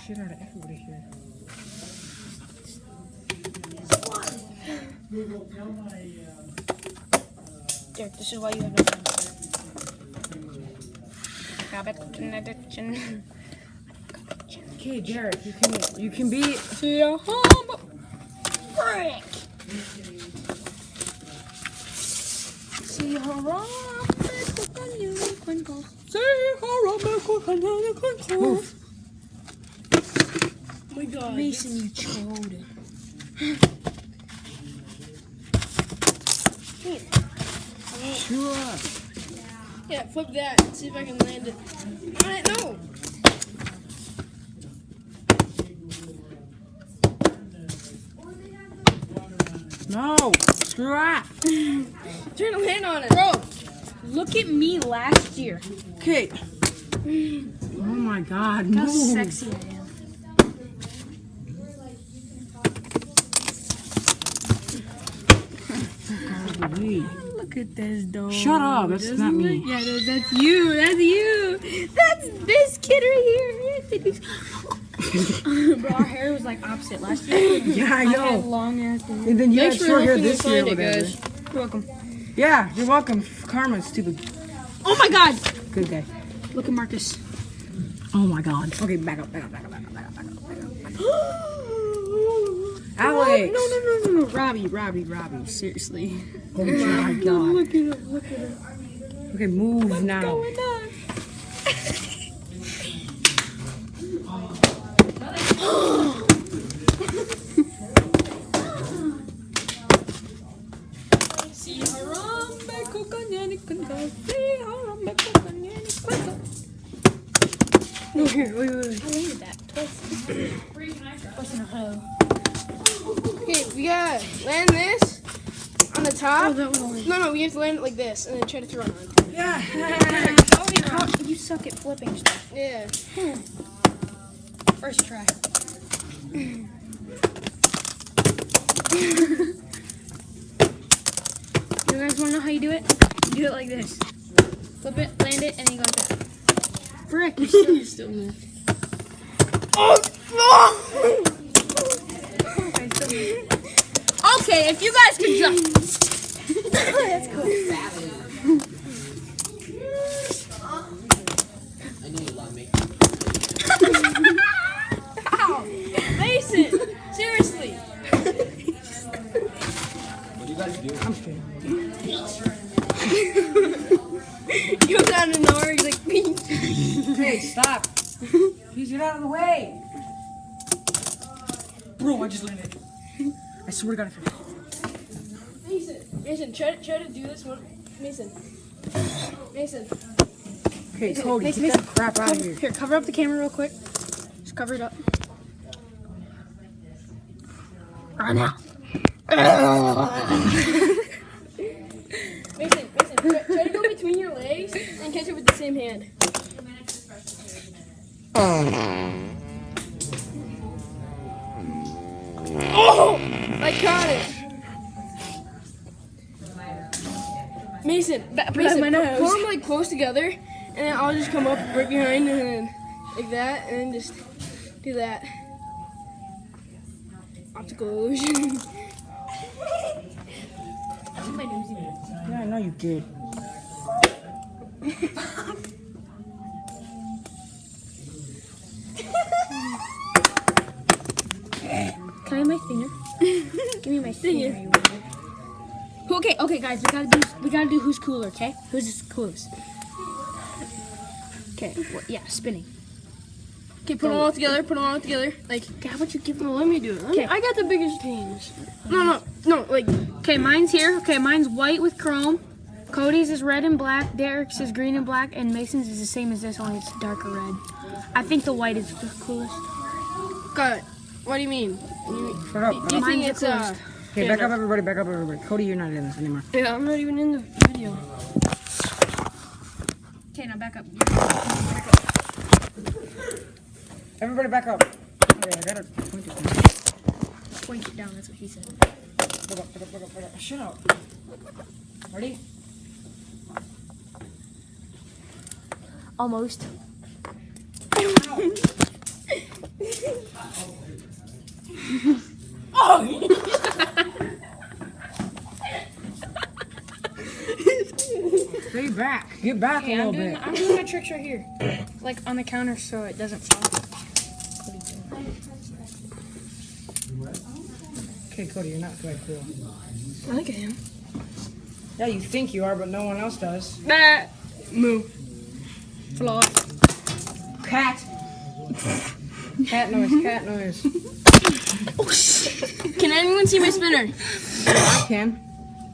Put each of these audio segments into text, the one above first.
shit out of everybody here. Derek, this is why you have no friends. Garbage in addiction. Okay, Derek, you can be. See ya home. Frick. See ya home. Move. Oh my God. Mason, you chode. Chew up. Yeah, flip that. See if I can land it. Alright, no. No. Screw off. Trying to land on it. Bro, look at me last year. Okay. Oh my God. How Move. sexy I am. Look at this dog. Shut up. That's not me. Yeah, that's you. That's you. That's this kid right here. Bro, our hair was like opposite last year. Yeah, I I had know. long ass hair. And then you had short hair this year, or whatever. You're welcome. Yeah, you're welcome. Karma's stupid. Oh my God. Good guy. Look at Marcus. Oh my God. Okay, back up. Alex. No. Robbie. Seriously. Oh my God. Look at him. Okay, move now. Going on? No, here, wait. I landed that twice. Wasn't a hoe. Okay, we gotta land this on the top. Oh, that was no, we have to land it like this and then try to throw it on. Yeah. You suck at flipping stuff. Yeah. First try. You guys want to know how you do it? You do it like this. Flip it, land it, and then you go like that. Frick, you're still there. Okay, if you guys can jump. That's cool. I knew you loved me. Ow! Mason! Seriously! What do you guys do? I'm kidding. You go down to nowhere, he's like, Hey, stop. Please get out of the way. Bro, I just landed. I swear to God, I forgot. Mason, try to do this one. Mason. Okay, Cody, get that crap out of here. Here, cover up the camera real quick. Just cover it up. Right now. Mason, try to go between your legs and catch it with the same hand. Oh! I caught it. Mason, put them like close together, and then I'll just come up right behind and then like that, and then just do that. Optical illusion. Yeah, I know you did. Can I have my finger? Give me my finger. Okay, guys, we gotta do who's cooler, okay? Who's the coolest? Okay, yeah, spinning. Okay, put them all together. Like, how about you give them? Let me do it. Okay, I got the biggest hands. no, like. Okay, mine's here. Okay, mine's white with chrome. Cody's is red and black. Derek's is green and black, and Mason's is the same as this, only it's darker red. I think the white is the coolest. Got it. What do you mean? Shut up. Do you think it's Okay, back up, everybody. Cody, you're not in this anymore. Yeah, I'm not even in the video. Okay, now back up. Everybody back up. Okay, I gotta point it down. Point it down, that's what he said. Back up. Shut up. Ready? Almost. Stay back. Get back a little bit. I'm doing my tricks right here. Like on the counter so it doesn't fall. Okay, Cody, you're not quite cool. I think I am. Yeah, you think you are, but no one else does. Moo. Floss. Cat. Cat noise, cat noise. Can anyone see my spinner? I can.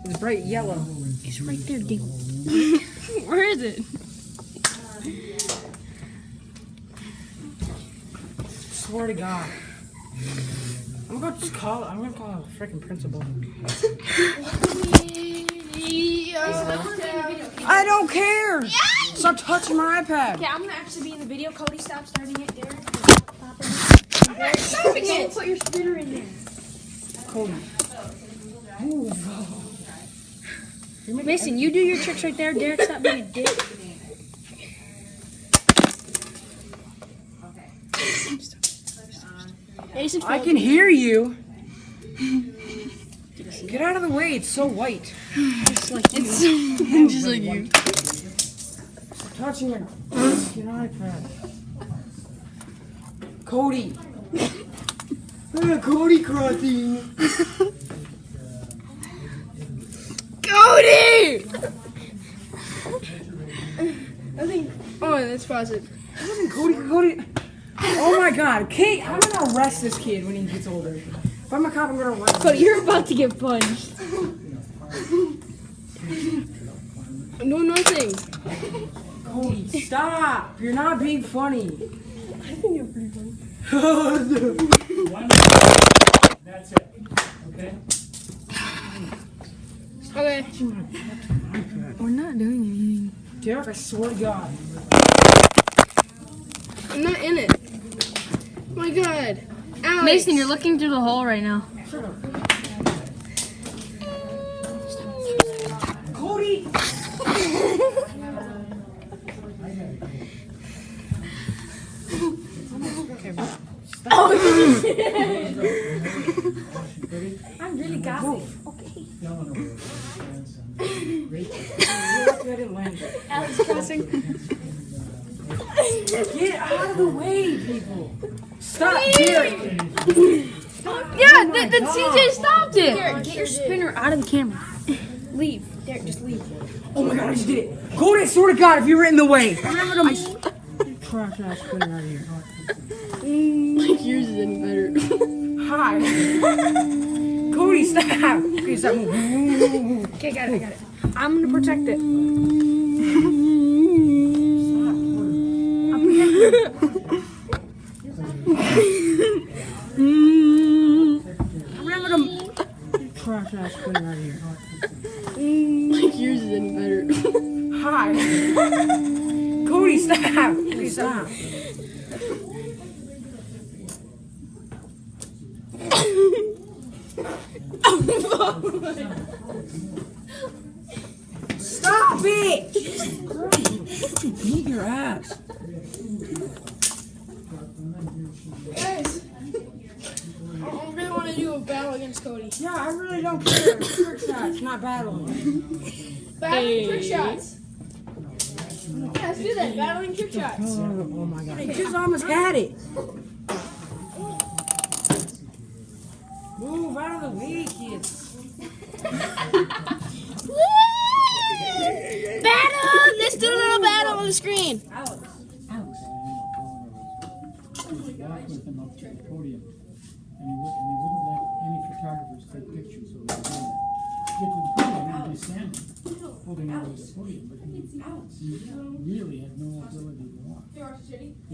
It's bright yellow. It's right there, Dingle. Where is it? Swear to God. I'm gonna call a freaking principal. I don't care. Stop touching my iPad. Okay, I'm gonna actually be in the video. Cody, stop starting it, Derek. Stop it. Put your spinner in there. Cody. Move. Mason, you do your tricks right there. Derek, stop being a dick. I can hear you. Get out of the way. It's so white. Just like you. Just like you. Stop touching your freaking iPad. Cody. Cody crossing. Cody! I think. Oh, that's positive. Cody. Oh my God, Kate! I'm gonna arrest this kid when he gets older. If I'm a cop, I'm gonna arrest him. Cody, you're about to get punched. No, nothing. Cody, stop! You're not being funny. I think you're pretty funny. One. That's it. Okay? Okay. We're not doing anything. Derek, I swear to God. I'm not in it. Oh my God. Alex. Mason, you're looking through the hole right now. Cody! I'm really gossip. Alex crossing. Get out of the way, people! Stop, Derek! Yeah, the CJ stopped it. Derek, get your spinner out of the camera. Leave. Derek, just leave. Oh my God, I just did it! Cody, I swear to God, if you were in the way! Remember to trash ass clean out of here. Like yours is any better. Hi. Cody, stop! Okay, stop moving. Okay, got it, I got it. I'm gonna protect it. Remember to trash ass clean out of here. Like yours is any better. Hi. Cody, stop! Please stop. Stop it! Beat your ass. Guys, I really want to do a battle against Cody. Yeah, I really don't care. Trickshots, not battling. Battling trick shots. Yeah, let's do that. Battling trick shots. Oh my God. I just almost had it. Move out of the way, kids. Battle! Let's do a little battle on the screen. Alex. Walk with him up to the podium. And he wouldn't let any photographers take pictures of him doing that. Get to the podium and he'd be standing, holding on to the podium, but he really had no ability to walk. He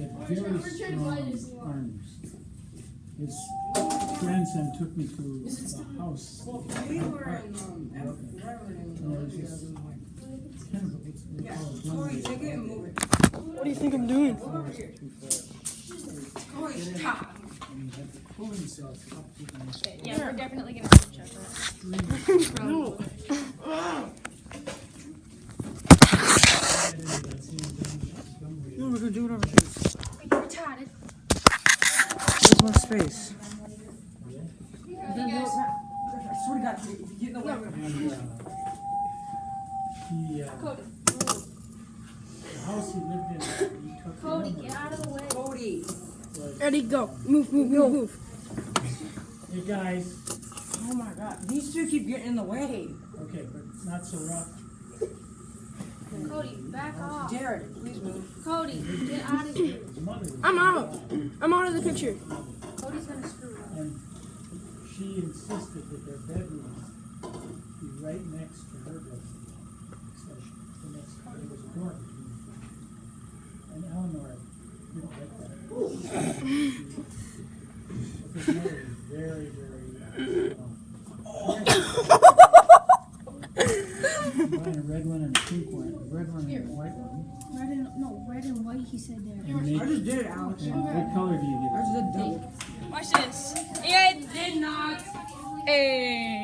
had very strong arms. His grandson took me to a house. We were in Kind of what's called Cody, take it and move it. What do you think I'm doing? Cody, stop. pull himself up to the Yeah, we're definitely gonna check that. No. No, we're gonna do it over here. We're retarded. There's more space. I swear to God, if you get in the way, I'm gonna The house he lived in, he took Cody, the get out of the way. Cody. Ready, go. Move, move, move, move. Hey guys, Oh my God, these two keep getting in the way. okay, but not so rough. Cody, back off. Jared, please move. Cody, get out of here. His mother was I'm out. I'm out of the picture. Cody's gonna screw up. And she insisted that their bedroom be right next to her bedroom. So the next, there was a door between them. And Eleanor didn't like that. But his mother was very, very buying a red one and a pink one, a red one and a white one. Red and white, he said there. And make, I just did it, Alex. and what color do you I give it? just did double. Watch this. It did not. Hey.